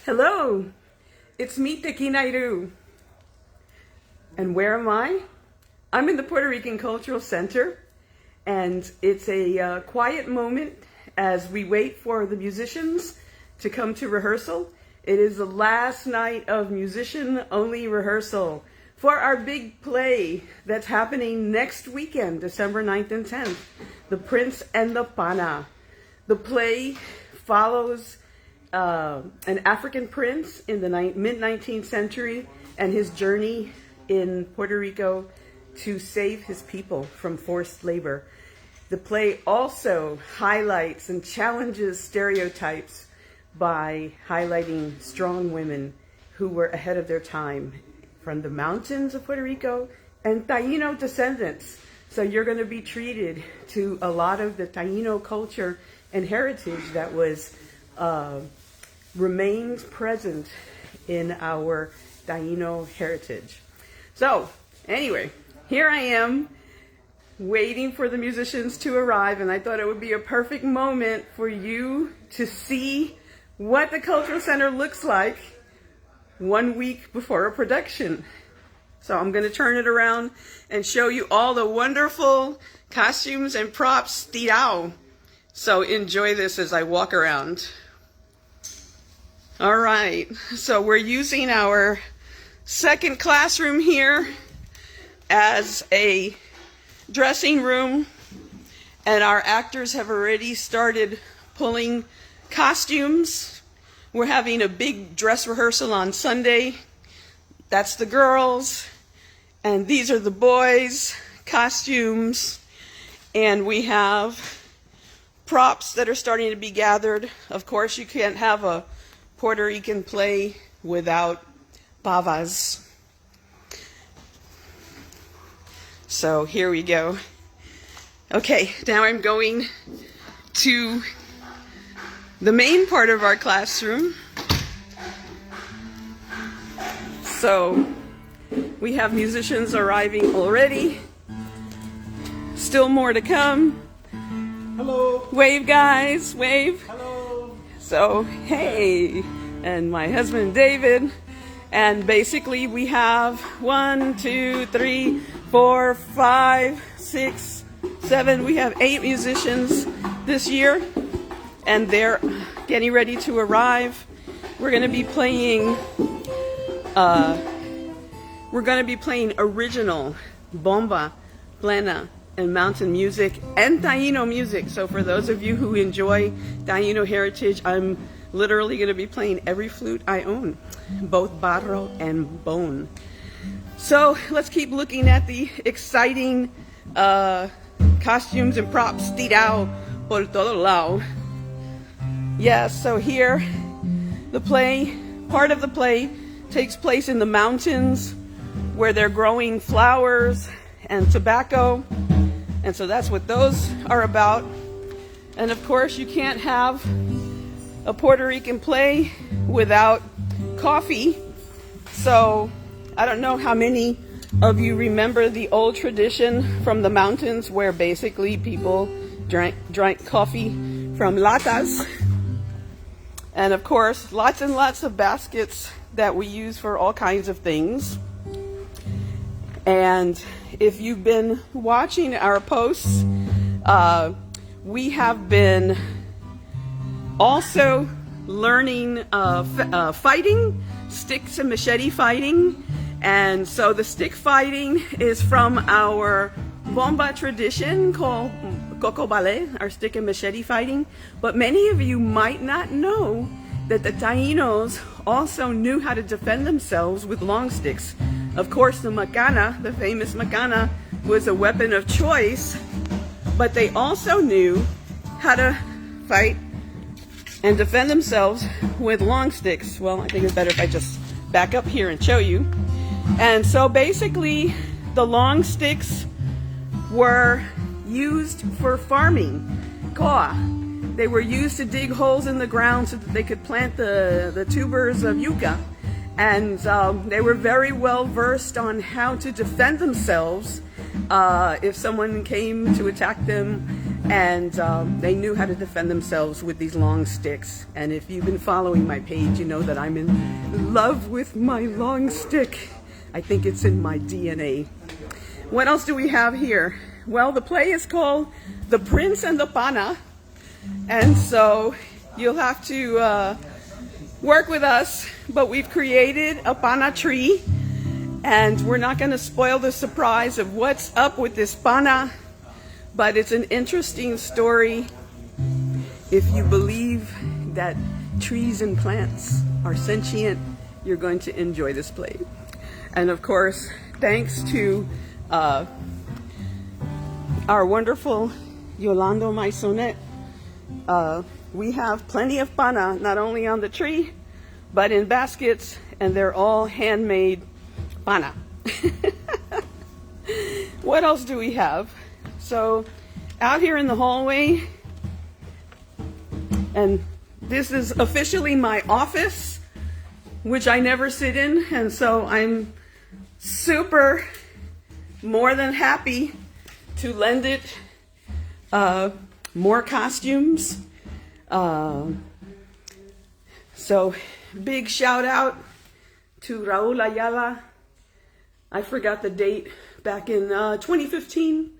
Hello, it's me, Tequinairu. And where am I? I'm in the Puerto Rican Cultural Center, and it's a quiet moment as we wait for the musicians to come to rehearsal. It is the last night of musician-only rehearsal for our big play that's happening next weekend, December 9th and 10th, The Prince and the Pana. The play follows an African prince in the mid-19th century and his journey in Puerto Rico to save his people from forced labor. The play also highlights and challenges stereotypes by highlighting strong women who were ahead of their time from the mountains of Puerto Rico and Taino descendants. So you're going to be treated to a lot of the Taino culture and heritage that was remains present in our Taino heritage. So anyway, here I am waiting for the musicians to arrive, and I thought it would be a perfect moment for you to see what the Cultural Center looks like 1 week before a production. So I'm going to turn it around and show you all the wonderful costumes and props tirao. So enjoy this as I walk around. All right, so we're using our second classroom here as a dressing room, and our actors have already started pulling costumes. We're having a big dress rehearsal on Sunday. That's the girls, and these are the boys' costumes, and we have props that are starting to be gathered. Of course, you can't have a Puerto Rican play without pavas. So here we go. Okay, now I'm going to the main part of our classroom. So we have musicians arriving already. Still more to come. Hello. Wave, guys, wave. Hello. So, hey, and my husband David, and basically we have 1, 2, 3, 4, 5, 6, 7, we have 8 musicians this year, and they're getting ready to arrive. We're going to be playing original bomba, plena, and mountain music and Taino music. So for those of you who enjoy Taino heritage, I'm literally going to be playing every flute I own, both barro and bone. So let's keep looking at the exciting costumes and props tirao por todo lado. Yes, so here part of the play takes place in the mountains where they're growing flowers and tobacco. And so that's what those are about. And of course, you can't have a Puerto Rican play without coffee. So I don't know how many of you remember the old tradition from the mountains where basically people drank coffee from latas. And of course, lots and lots of baskets that we use for all kinds of things. And if you've been watching our posts, we have been also learning fighting, sticks and machete fighting. And so the stick fighting is from our bomba tradition called coco ballet, our stick and machete fighting. But many of you might not know that the Tainos also knew how to defend themselves with long sticks. Of course, the macana, the famous macana, was a weapon of choice, but they also knew how to fight and defend themselves with long sticks. Well, I think it's better if I just back up here and show you. And so basically, the long sticks were used for farming, koa. They were used to dig holes in the ground so that they could plant the tubers of yucca. And they were very well versed on how to defend themselves if someone came to attack them And they knew how to defend themselves with these long sticks. And if you've been following my page, you know that I'm in love with my long stick. I think it's in my DNA. What else do we have here? Well, the play is called The Prince and the Pana. And so you'll have to work with us, but we've created a Pana tree, and we're not going to spoil the surprise of what's up with this Pana, but it's an interesting story. If you believe that trees and plants are sentient, you're going to enjoy this play. And of course, thanks to our wonderful Yolando Maisonet, we have plenty of Pana, not only on the tree, but in baskets, and they're all handmade Pana. What else do we have? So out here in the hallway, and this is officially my office, which I never sit in, and so I'm super more than happy to lend it more costumes. So big shout out to Raul Ayala. I forgot the date, back in 2015.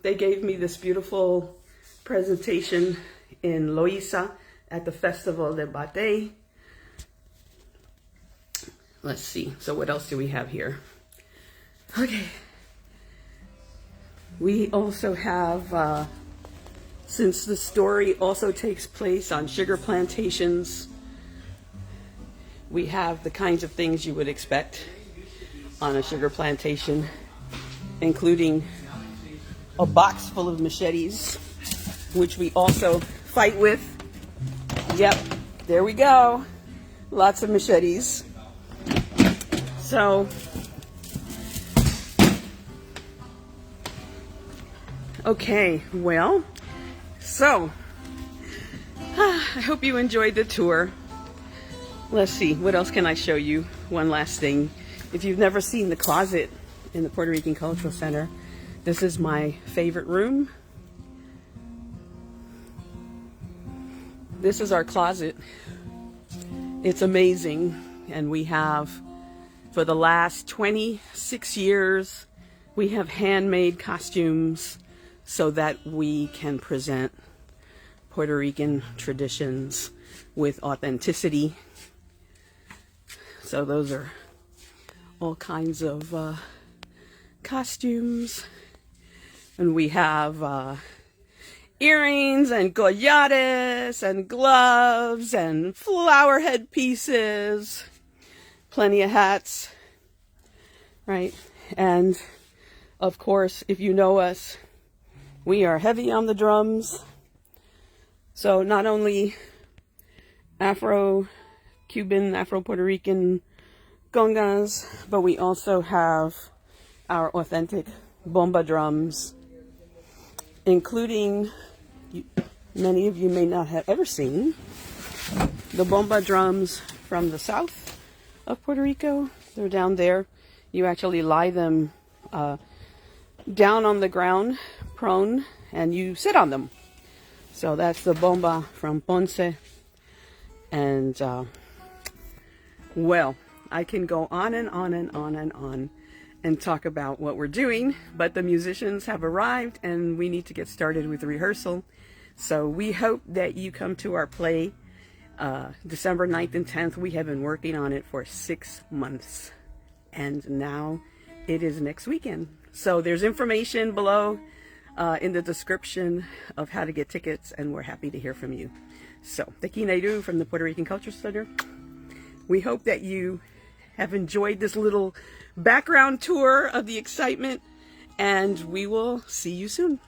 They gave me this beautiful presentation in Loíza at the Festival de Bate. Let's see, so what else do we have here? Okay. We also have, since the story also takes place on sugar plantations, we have the kinds of things you would expect on a sugar plantation, including a box full of machetes, which we also fight with. Yep, there we go. Lots of machetes. So, okay, well, so, I hope you enjoyed the tour. Let's see, what else can I show you? One last thing. If you've never seen the closet in the Puerto Rican Cultural Center, this is my favorite room. This is our closet. It's amazing, and we have, for the last 26 years, we have handmade costumes so that we can present Puerto Rican traditions with authenticity. So those are all kinds of costumes. And we have earrings and collares and gloves and flower head pieces. Plenty of hats, right? And of course, if you know us, we are heavy on the drums. So not only Afro-Cuban, Afro-Puerto Rican congas, but we also have our authentic bomba drums, including, many of you may not have ever seen, the bomba drums from the south of Puerto Rico. They're down there. You actually lie them down on the ground, prone, and you sit on them. So that's the bomba from Ponce. And well, I can go on and on and on and on and talk about what we're doing, but the musicians have arrived and we need to get started with rehearsal. So we hope that you come to our play December 9th and 10th. We have been working on it for 6 months, and now it is next weekend. So there's information below in the description of how to get tickets, and we're happy to hear from you. So, Tequila from the Puerto Rican Cultural Center. We hope that you have enjoyed this little background tour of the excitement, and we will see you soon.